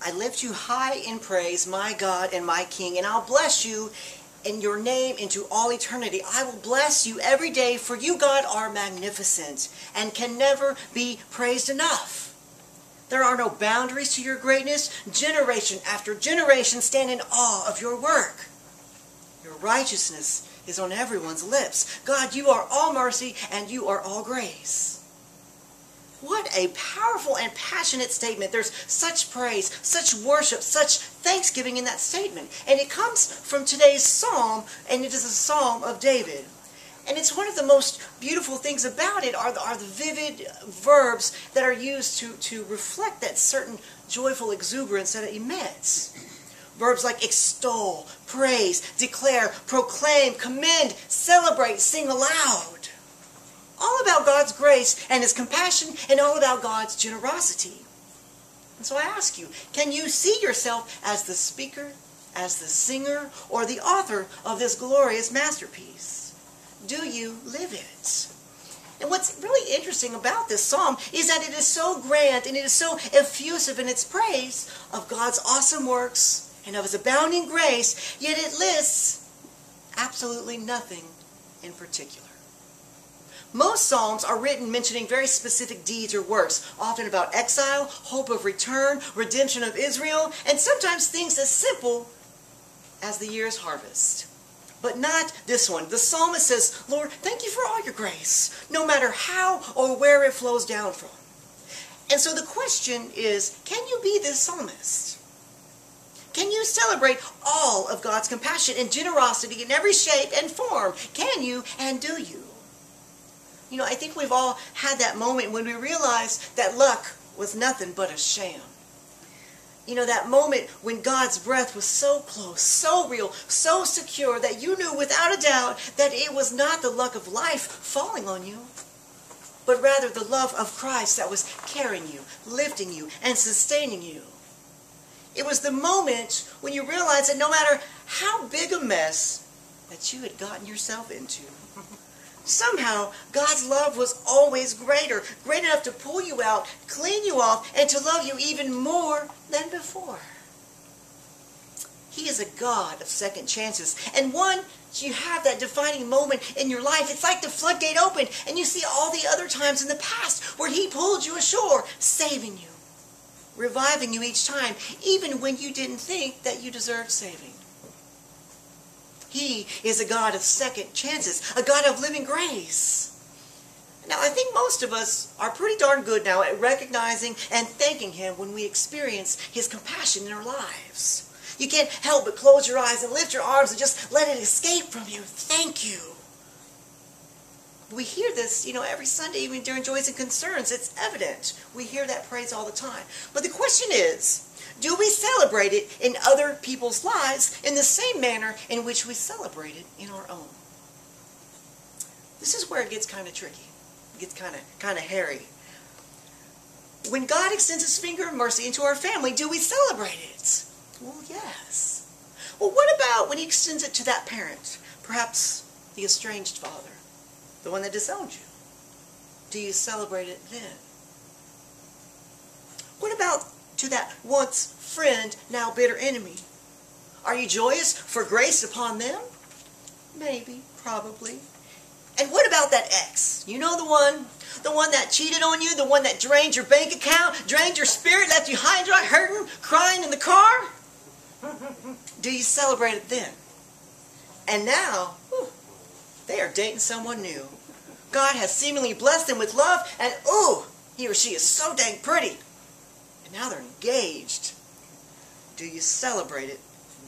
I lift you high in praise, my God and my King, and I'll bless you in your name into all eternity. I will bless you every day, for you, God, are magnificent and can never be praised enough. There are no boundaries to your greatness. Generation after generation stand in awe of your work. Your righteousness is on everyone's lips. God, you are all mercy and you are all grace. What a powerful and passionate statement. There's such praise, such worship, such thanksgiving in that statement. And it comes from today's psalm, and it is a psalm of David. And it's one of the most beautiful things about it are the vivid verbs that are used to reflect that certain joyful exuberance that it emits. Verbs like extol, praise, declare, proclaim, commend, celebrate, sing aloud. All about God's grace and His compassion, and all about God's generosity. And so I ask you, can you see yourself as the speaker, as the singer, or the author of this glorious masterpiece? Do you live it? And what's really interesting about this psalm is that it is so grand and it is so effusive in its praise of God's awesome works and of His abounding grace, yet it lists absolutely nothing in particular. Most psalms are written mentioning very specific deeds or works, often about exile, hope of return, redemption of Israel, and sometimes things as simple as the year's harvest. But not this one. The psalmist says, Lord, thank you for all your grace, no matter how or where it flows down from. And so the question is, can you be this psalmist? Can you celebrate all of God's compassion and generosity in every shape and form? Can you and do you? You know, I think we've all had that moment when we realized that luck was nothing but a sham. You know, that moment when God's breath was so close, so real, so secure that you knew without a doubt that it was not the luck of life falling on you, but rather the love of Christ that was carrying you, lifting you, and sustaining you. It was the moment when you realized that no matter how big a mess that you had gotten yourself into, somehow, God's love was always greater, great enough to pull you out, clean you off, and to love you even more than before. He is a God of second chances. And once you have that defining moment in your life, it's like the floodgate opened, and you see all the other times in the past where He pulled you ashore, saving you, reviving you each time, even when you didn't think that you deserved saving. He is a God of second chances, a God of living grace. Now, I think most of us are pretty darn good now at recognizing and thanking Him when we experience His compassion in our lives. You can't help but close your eyes and lift your arms and just let it escape from you. Thank you. We hear this, every Sunday, even during Joys and Concerns. It's evident. We hear that praise all the time. But the question is, do we celebrate it in other people's lives in the same manner in which we celebrate it in our own? This is where it gets kind of tricky. It gets kind of hairy. When God extends His finger of mercy into our family, do we celebrate it? Well, yes. Well, what about when He extends it to that parent, perhaps the estranged father, the one that disowned you? Do you celebrate it then? What about to that once friend, now bitter enemy? Are you joyous for grace upon them? Maybe, probably. And what about that ex? You know, the one that cheated on you, the one that drained your bank account, drained your spirit, left you high and dry, hurting, crying in the car? Do you celebrate it then? And now, they are dating someone new. God has seemingly blessed them with love, and he or she is so dang pretty. And now they're engaged. Do you celebrate it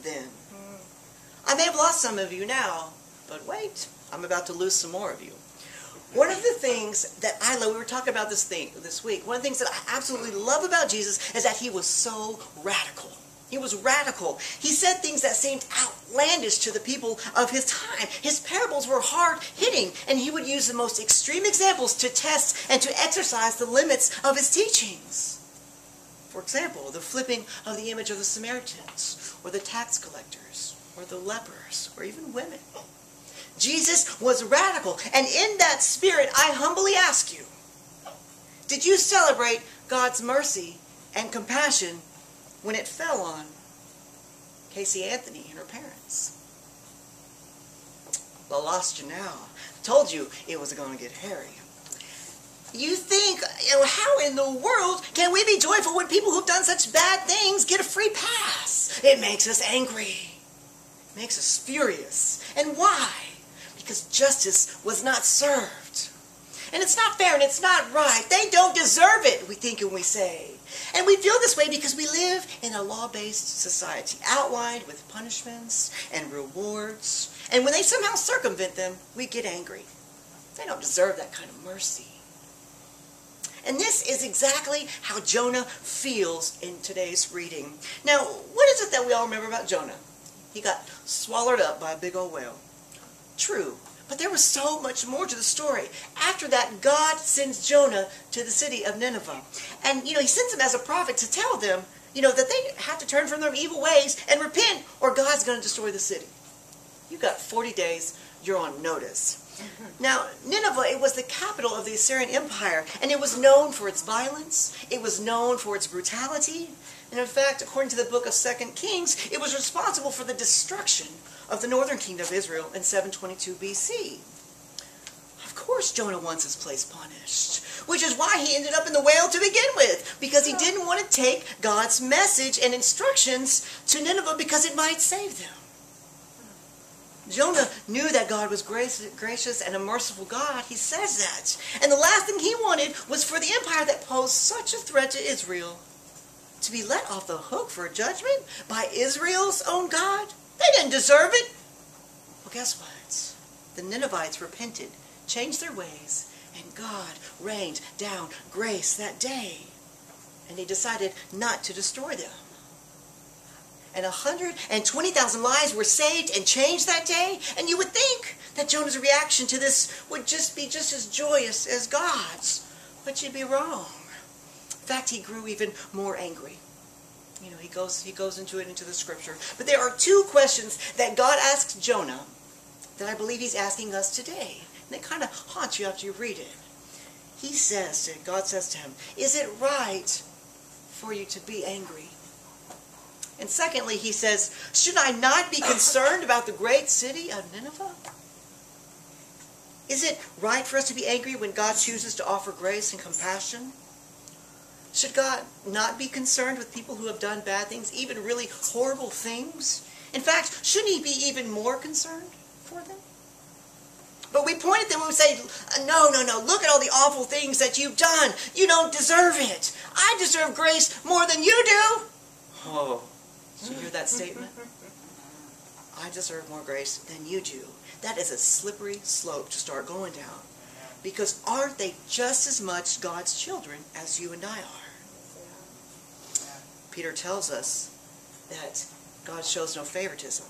then? I may have lost some of you now, but wait, I'm about to lose some more of you. One of the things that I love, we were talking about this week, one of the things that I absolutely love about Jesus is that He was so radical. He was radical. He said things that seemed outlandish to the people of His time. His parables were hard-hitting, and He would use the most extreme examples to test and to exercise the limits of His teachings. For example, the flipping of the image of the Samaritans, or the tax collectors, or the lepers, or even women. Jesus was radical, and in that spirit, I humbly ask you, did you celebrate God's mercy and compassion when it fell on Casey Anthony and her parents. I lost you now. Told you it was going to get hairy. You think, how in the world can we be joyful when people who've done such bad things get a free pass? It makes us angry. It makes us furious. And why? Because justice was not served. And it's not fair and it's not right. They don't deserve it, we think and we say. And we feel this way because we live in a law-based society, outlined with punishments and rewards. And when they somehow circumvent them, we get angry. They don't deserve that kind of mercy. And this is exactly how Jonah feels in today's reading. Now, what is it that we all remember about Jonah? He got swallowed up by a big old whale. True. But there was so much more to the story. After that, God sends Jonah to the city of Nineveh. And, he sends him as a prophet to tell them, that they have to turn from their evil ways and repent, or God's going to destroy the city. You've got 40 days. You're on notice. Now, Nineveh, it was the capital of the Assyrian Empire, and it was known for its violence. It was known for its brutality. And in fact, according to the book of 2 Kings, it was responsible for the destruction of the northern kingdom of Israel in 722 BC. Of course Jonah wants his place punished, which is why he ended up in the whale to begin with, because he didn't want to take God's message and instructions to Nineveh because it might save them. Jonah knew that God was gracious and a merciful God. He says that. And the last thing he wanted was for the empire that posed such a threat to Israel to be let off the hook for a judgment by Israel's own God. They didn't deserve it. Well, guess what? The Ninevites repented, changed their ways, and God rained down grace that day. And he decided not to destroy them. And 120,000 lives were saved and changed that day. And you would think that Jonah's reaction to this would just be just as joyous as God's. But you'd be wrong. In fact, he grew even more angry. He goes into the scripture. But there are two questions that God asks Jonah that I believe he's asking us today. And they kind of haunt you after you read it. God says to him, is it right for you to be angry? And secondly, he says, should I not be concerned about the great city of Nineveh? Is it right for us to be angry when God chooses to offer grace and compassion? Should God not be concerned with people who have done bad things, even really horrible things? In fact, shouldn't he be even more concerned for them? But we point at them and we say, no, look at all the awful things that you've done. You don't deserve it. I deserve grace more than you do. Oh. Did you hear that statement? I deserve more grace than you do. That is a slippery slope to start going down. Because aren't they just as much God's children as you and I are? Peter tells us that God shows no favoritism.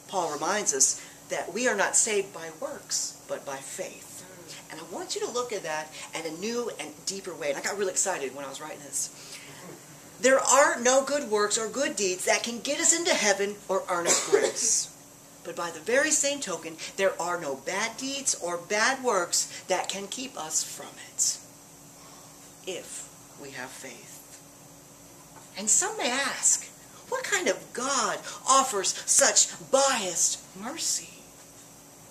Paul reminds us that we are not saved by works, but by faith. And I want you to look at that in a new and deeper way. And I got really excited when I was writing this. There are no good works or good deeds that can get us into heaven or earn us grace. But by the very same token, there are no bad deeds or bad works that can keep us from it, if we have faith. And some may ask, what kind of God offers such biased mercy?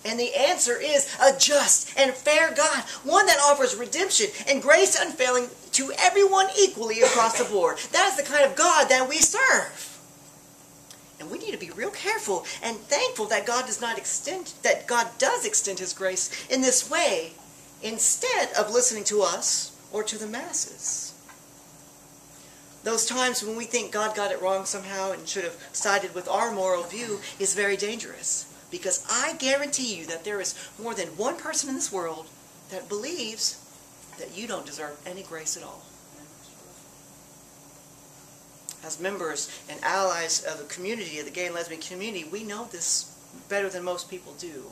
And the answer is a just and fair God, one that offers redemption and grace unfailing to everyone equally across the board. That is the kind of God that we serve. And we need to be real careful and thankful that God does extend his grace in this way, instead of listening to us or to the masses. Those times when we think God got it wrong somehow and should have sided with our moral view is very dangerous. Because I guarantee you that there is more than one person in this world that believes that you don't deserve any grace at all. As members and allies of the community, of the gay and lesbian community, we know this better than most people do.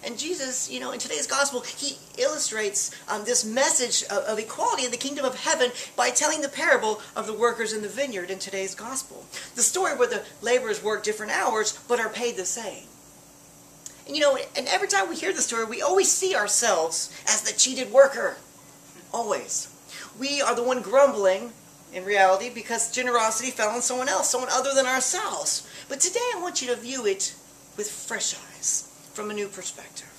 And Jesus, in today's gospel, he illustrates this message of equality in the kingdom of heaven by telling the parable of the workers in the vineyard in today's gospel. The story where the laborers work different hours but are paid the same. And every time we hear the story, we always see ourselves as the cheated worker. Always. We are the one grumbling in reality, because generosity fell on someone else, someone other than ourselves. But today I want you to view it with fresh eyes, from a new perspective.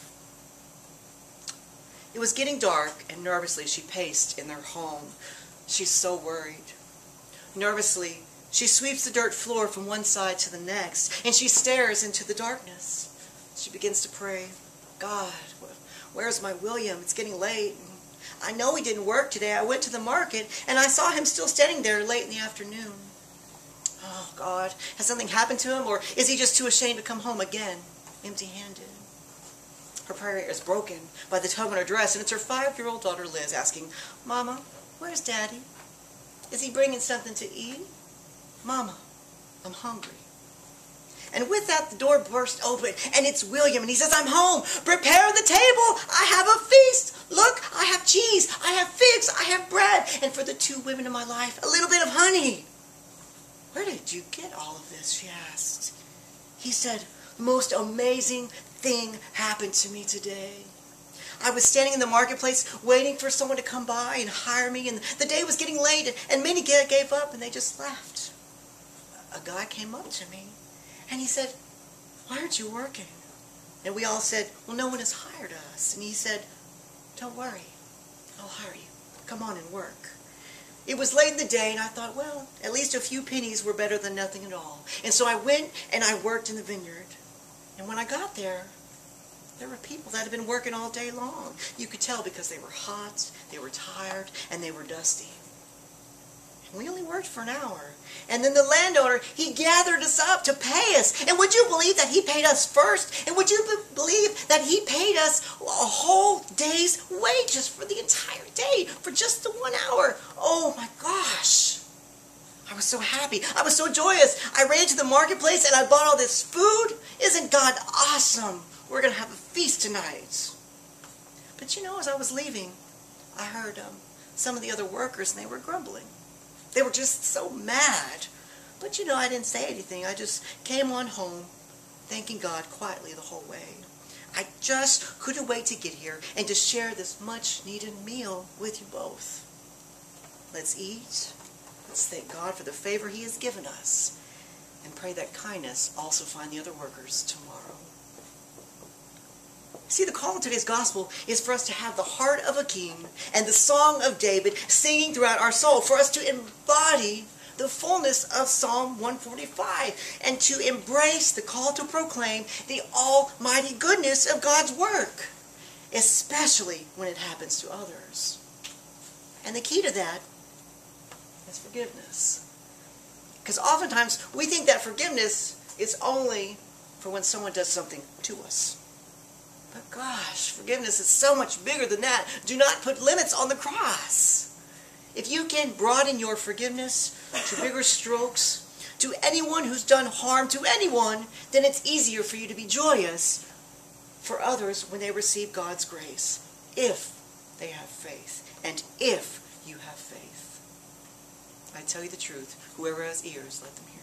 It was getting dark, and nervously she paced in their home. She's so worried. Nervously, she sweeps the dirt floor from one side to the next, and she stares into the darkness. She begins to pray, God, where's my William? It's getting late. I know he didn't work today. I went to the market, and I saw him still standing there late in the afternoon. Oh, God, has something happened to him, or is he just too ashamed to come home again, empty-handed? Her prayer is broken by the tug on her dress, and it's her 5-year-old daughter, Liz, asking, Mama, where's Daddy? Is he bringing something to eat? Mama, I'm hungry. And with that, the door burst open, and it's William, and he says, I'm home. Prepare the table. I have a feast. Look, I have cheese. I have figs. I have bread. And for the 2 women in my life, a little bit of honey. Where did you get all of this, she asked. He said, the most amazing thing happened to me today. I was standing in the marketplace waiting for someone to come by and hire me, and the day was getting late, and many gave up, and they just left. A guy came up to me, and he said, why aren't you working? And we all said, well, no one has hired us. And he said, don't worry, I'll hire you. Come on and work. It was late in the day, and I thought, well, at least a few pennies were better than nothing at all. And so I went and I worked in the vineyard. And when I got there were people that had been working all day long. You could tell because they were hot, they were tired, and they were dusty. And we only worked for an hour. And then the landowner, he gathered us up to pay us. And would you believe that he paid us first? And would you believe that he paid us a whole day's wages for the entire day, for just the 1 hour? Oh my gosh. I was so happy. I was so joyous. I ran to the marketplace and I bought all this food. Isn't God awesome? We're going to have a feast tonight. But you know, as I was leaving, I heard some of the other workers, and they were grumbling. They were just so mad. But you know, I didn't say anything. I just came on home, thanking God quietly the whole way. I just couldn't wait to get here and to share this much-needed meal with you both. Let's eat. Let's thank God for the favor He has given us, and pray that kindness also find the other workers tomorrow. See, the call in today's gospel is for us to have the heart of a king and the song of David singing throughout our soul, for us to embody the fullness of Psalm 145 and to embrace the call to proclaim the almighty goodness of God's work, especially when it happens to others. And the key to that is forgiveness. Because oftentimes we think that forgiveness is only for when someone does something to us. But gosh, forgiveness is so much bigger than that. Do not put limits on the cross. If you can broaden your forgiveness to bigger strokes, to anyone who's done harm to anyone, then it's easier for you to be joyous for others when they receive God's grace, if they have faith, and if you have faith. I tell you the truth, whoever has ears, let them hear.